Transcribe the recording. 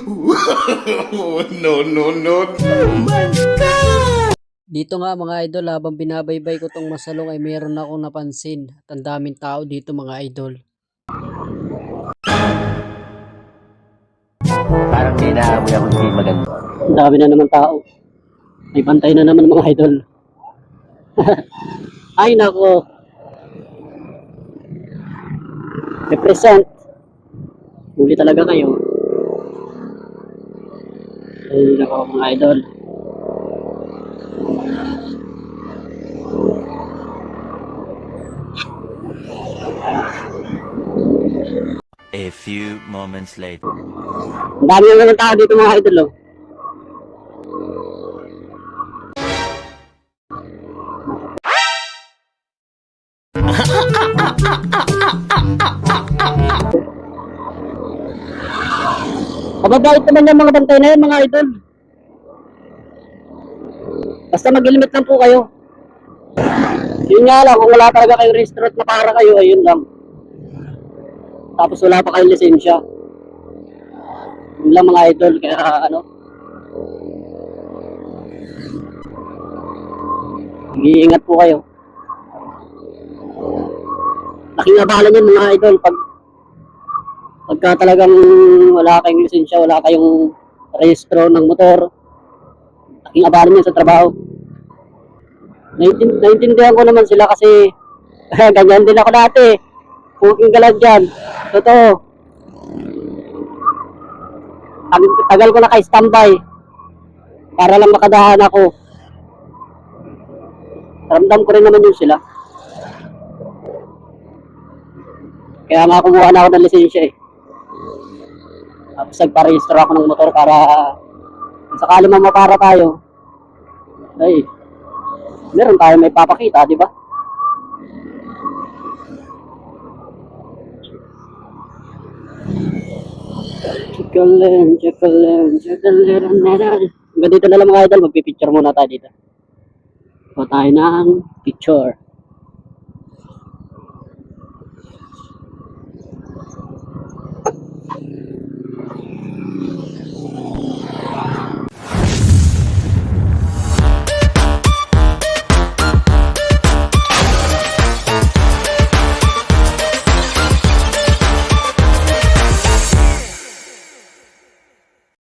No, no, no. Dito nga mga idol, habang binabaybay ko tong masalong ay meron akong napansin. At ang daming tao dito mga idol. Parang may naamoy ako hindi maganda. Ang dami na naman tao. May bantay na naman mga idol. Ay nako. Represent. Huli talaga kayo. Ay nako mga idol. A few moments later. Ang dami na naman tao dito mga idol. Oh. Mababait naman yung mga bantay na yan mga idol. Basta mag-limit lang po kayo. Yun nga lang, kung wala talaga kayong restaurant na para kayo, ayun lang. Tapos wala pa kayong lisensya. Yun lang mga idol, kaya ano. Mag-iingat po kayo. Laking abala niyan mga idol pagka talagang wala kayong lisensya, wala kayong rehistro ng motor. Laking abala niyan sa trabaho. Naintindihan ko naman sila kasi ganyan din ako dati. Puking galag dyan. Totoo. Tagal ko na kay-standby para lang makadahan ako. Ramdam ko rin naman yun sila. Kaya nga kumuha na ako ng lisensya eh. Tapos nagparehistro ako ng motor para sakali mamapara tayo. Ay, meron tayo may papakita, di ba? Chikalan. Hanggang dito na lang mga idol, magpipicture muna tayo dito. So tayo ng picture.